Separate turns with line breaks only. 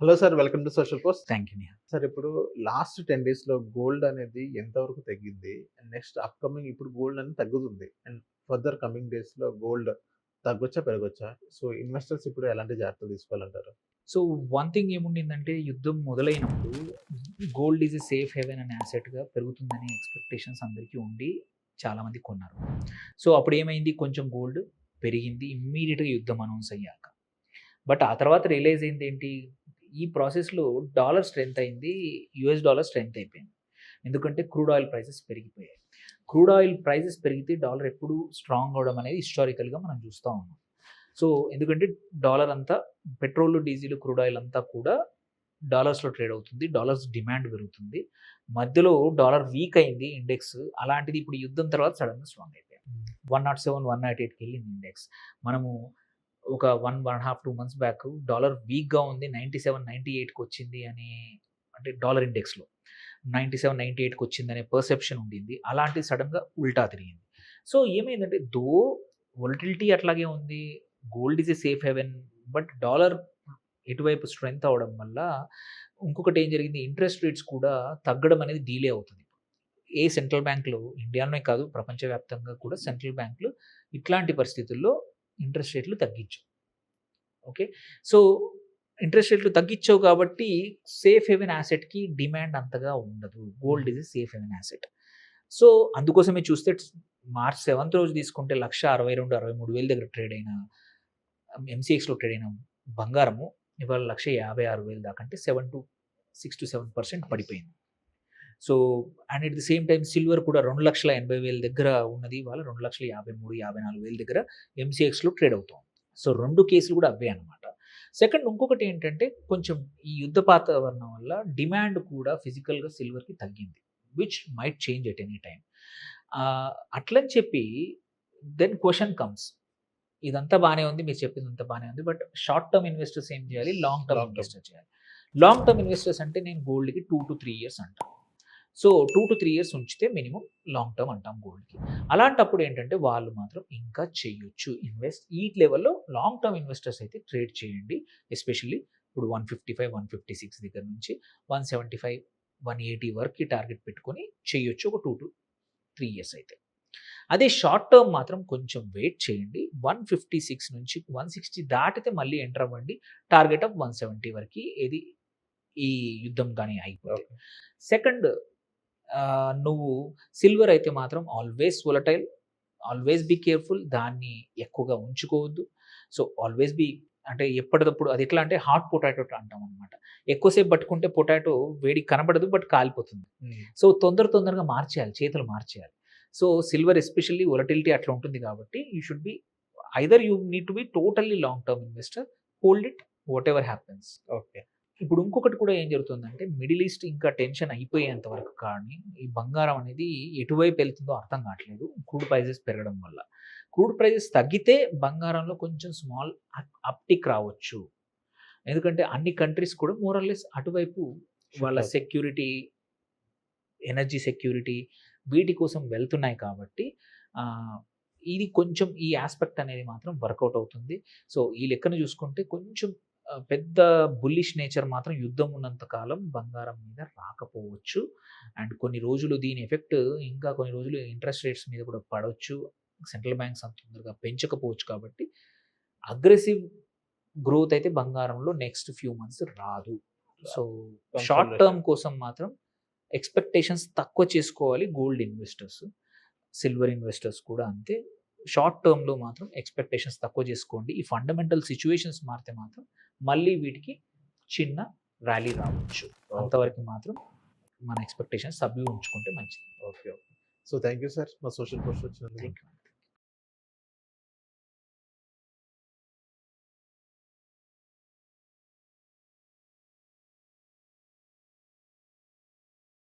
Hello sir. Welcome to social post.
Thank you Nihal.
Sir ఇప్పుడు last 10 డేస్‌లో gold అనేది ఎంతవరకు తగ్గింది? అండ్ నెక్స్ట్ అప్‌కమింగ్ ఇప్పుడు గోల్డ్ అనేది తగ్గుతుంది. అండ్ ఫర్దర్ కమింగ్ డేస్‌లో గోల్డ్ తగ్గొచ్చా? పెరగొచ్చా? సో ఇన్వెస్టర్స్ ఇప్పుడు ఎలాంటి జాగ్రత్తలు తీసుకోవాలంటారు?
సో వన్ థింగ్ ఏముండిందంటే యుద్ధం మొదలైనప్పుడు gold is a safe haven అనే యాసెట్‌గా పెరుగుతుందనే ఎక్స్‌పెక్టేషన్స్ అందరికీ ఉండి చాలామంది కొన్నారు. సో అప్పుడు ఏమైంది, కొంచెం గోల్డ్ పెరిగింది ఇమ్మీడియేట్‌గా యుద్ధం అనౌన్స్ అయ్యాక. బట్ ఆ తర్వాత రియలైజ్ అయింది ఏంటి, ఈ ప్రాసెస్‌లో డాలర్ స్ట్రెంత్ అయింది, యూఎస్ డాలర్ స్ట్రెంత్ అయిపోయింది. ఎందుకంటే క్రూడ్ ఆయిల్ ప్రైసెస్ పెరిగిపోయాయి. క్రూడ్ ఆయిల్ ప్రైసెస్ పెరిగితే డాలర్ ఎప్పుడు స్ట్రాంగ్ అవ్వడం అనేది హిస్టారికల్‌గా మనం చూస్తా ఉన్నాం. సో ఎందుకంటే డాలర్ అంతా పెట్రోల్, డీజిల్, క్రూడ్ ఆయిల్ అంతా కూడా డాలర్స్‌లో ట్రేడ్ అవుతుంది. డాలర్స్ డిమాండ్ పెరుగుతుంది. మధ్యలో డాలర్ వీక్ అయింది ఇండెక్స్. అలాంటిది ఇప్పుడు యుద్ధం తర్వాత సడెన్‌గా స్ట్రాంగ్ అయిపోయింది. 107, 108కి వెళ్ళింది ఇండెక్స్. మనము ఒక 1.5, 2 మంత్స్ బ్యాక్ డాలర్ వీక్‌గా ఉంది. 97, 98కి వచ్చింది అని, అంటే డాలర్ ఇండెక్స్‌లో 97, 98కి వచ్చిందనే పర్సెప్షన్ ఉండింది. అలాంటిది సడెన్‌గా ఉల్టా తిరిగింది. సో ఏమైందంటే వొలటిలిటీ అట్లాగే ఉంది. Gold is a safe haven. But dollar ఇటువైపు స్ట్రెంత్ అవ్వడం వల్ల ఇంకొకటి ఏం జరిగింది, ఇంట్రెస్ట్ రేట్స్ కూడా తగ్గడం అనేది డిలే అవుతుంది. ఏ సెంట్రల్ బ్యాంక్‌లు, ఇండియాలోనే కాదు ప్రపంచవ్యాప్తంగా కూడా సెంట్రల్ బ్యాంక్‌లు ఇట్లాంటి పరిస్థితుల్లో ఇంట్రెస్ట్ రేట్లు తగ్గించవు. ఓకే. సో ఇంట్రెస్ట్ రేట్లు తగ్గించవు కాబట్టి సేఫ్ హెవెన్ యాసెట్‌కి డిమాండ్ అంతగా ఉండదు. Gold is a safe haven asset. So అందుకోసమే చూస్తే మార్చ్ 7th రోజు తీసుకుంటే 1,62,000, 63,000 దగ్గర ట్రేడ్ అయిన ఎంసీఎక్స్‌లో ట్రేడ్ అయిన బంగారము ఇవాళ 1,56,000 దాకా, అంటే 6-7% పడిపోయింది. So and at the same time silver కూడా 2,80,000 దగ్గర ఉన్నది ఇవాళ 2,53,000, 54,000 దగ్గర ఎంసీఎక్స్‌లో ట్రేడ్ అవుతోంది. సో 2 కేసులు కూడా అవే అనమాట. సెకండ్ ఇంకొకటి ఏంటంటే, కొంచెం ఈ యుద్ధ వాతావరణం వల్ల డిమాండ్ కూడా ఫిజికల్‌గా సిల్వర్‌కి తగ్గింది. Which might change at any time. అట్లని చెప్పి దెన్ క్వెషన్ కమ్స్, ఇదంతా బానే ఉంది, మీరు చెప్పిందంతా బానే ఉంది. బట్ షార్ట్ టర్మ్ ఇన్వెస్టర్స్ ఏం చేయాలి? లాంగ్ టర్మ్ ఇన్వెస్టర్ చేయాలి. లాంగ్ టర్మ్ ఇన్వెస్టర్స్ అంటే నేను గోల్డ్‌కి 2-3 ఇయర్స్ అంటాను. సో 2-3 ఇయర్స్ ఉంచితే మినిమమ్ లాంగ్ టర్మ్ అంటాం గోల్డ్‌కి. అలాంటప్పుడు ఏంటంటే వాళ్ళు మాత్రం ఇంకా చేయొచ్చు ఇన్వెస్ట్. ఈ లెవెల్‌లో లాంగ్ టర్మ్ ఇన్వెస్టర్స్ అయితే ట్రేడ్ చేయండి. ఎస్పెషల్లీ ఇప్పుడు 155, 156 దగ్గర నుంచి 175, 180 వరకి టార్గెట్ పెట్టుకొని చేయొచ్చు ఒక 2-3 ఇయర్స్ అయితే. అదే షార్ట్ టర్మ్ మాత్రం కొంచెం వెయిట్ చేయండి. 156 నుంచి 160 దాటితే మళ్ళీ ఎంటర్ అవ్వండి. టార్గెట్ ఆఫ్ 170 వరకి ఏది ఈ యుద్ధం గాని అయిపోతే. సెకండ్, నువ్వు సిల్వర్ అయితే మాత్రం always volatile, always be careful. దాన్ని ఎక్కువగా ఉంచుకోవద్దు. సో ఆల్వేస్ బీ, అంటే ఎప్పటికప్పుడు అది ఎట్లా అంటే హాట్ పొటాటో అంటాం అనమాట. ఎక్కువసేపు పట్టుకుంటే పొటాటో వేడికి కనపడదు, బట్ కాలిపోతుంది. సో తొందరగా మార్చేయాలి, చేతులు మార్చేయాలి. సో సిల్వర్ ఎస్పెషల్లీ వొలటిలిటీ అట్లా ఉంటుంది కాబట్టి you should be, either you need to be totally long term investor, hold it whatever happens.
Okay.
ఇప్పుడు ఇంకొకటి కూడా ఏం జరుగుతుందంటే, మిడిల్ ఈస్ట్ ఇంకా టెన్షన్ అయిపోయేంత వరకు కానీ ఈ బంగారం అనేది ఎటువైపు వెళ్తుందో అర్థం కావట్లేదు. క్రూడ్ ప్రైజెస్ పెరగడం వల్ల. క్రూడ్ ప్రైజెస్ తగ్గితే బంగారంలో కొంచెం స్మాల్ అప్‌టిక్ రావచ్చు. ఎందుకంటే అన్ని కంట్రీస్ కూడా మోర్ ఆర్ లెస్ అటువైపు వాళ్ళ సెక్యూరిటీ, ఎనర్జీ సెక్యూరిటీ వీటి కోసం వెళ్తున్నాయి కాబట్టి ఇది కొంచెం ఈ యాస్పెక్ట్ అనేది మాత్రం వర్కౌట్ అవుతుంది. సో ఈ లెక్కన చూసుకుంటే కొంచెం పెద్ద బుల్లిష్ నేచర్ మాత్రం యుద్ధం ఉన్నంత కాలం బంగారం మీద రాకపోవచ్చు. అండ్ కొన్ని రోజులు దీని ఎఫెక్ట్ ఇంకా కొన్ని రోజులు ఇంట్రెస్ట్ రేట్స్ మీద కూడా పడవచ్చు. సెంట్రల్ బ్యాంక్స్ అంత తొందరగా పెంచకపోవచ్చు కాబట్టి అగ్రెసివ్ గ్రోత్ అయితే బంగారంలో నెక్స్ట్ ఫ్యూ మంత్స్ రాదు. సో షార్ట్ టర్మ్ కోసం మాత్రం ఎక్స్‌పెక్టేషన్స్ తక్కువ చేసుకోవాలి గోల్డ్ ఇన్వెస్టర్స్. సిల్వర్ ఇన్వెస్టర్స్ కూడా అంతే. షార్ట్ టర్మ్‌లో మాత్రం ఎక్స్‌పెక్టేషన్స్ తక్కువ చేసుకోండి. ఈ ఫండమెంటల్ సిట్యుయేషన్స్ మారితే మాత్రం మళ్ళీ వీటికి చిన్న ర్యాలీ రావచ్చు. అంతవరకు మాత్రం మన ఎక్స్‌పెక్టేషన్స్ సబ్డ్యూ ఉంచుకుంటే మంచిది.
Okay. So thank you sir. మా సోషల్ పోస్ట్ వచ్చినందుకు.
Thank you.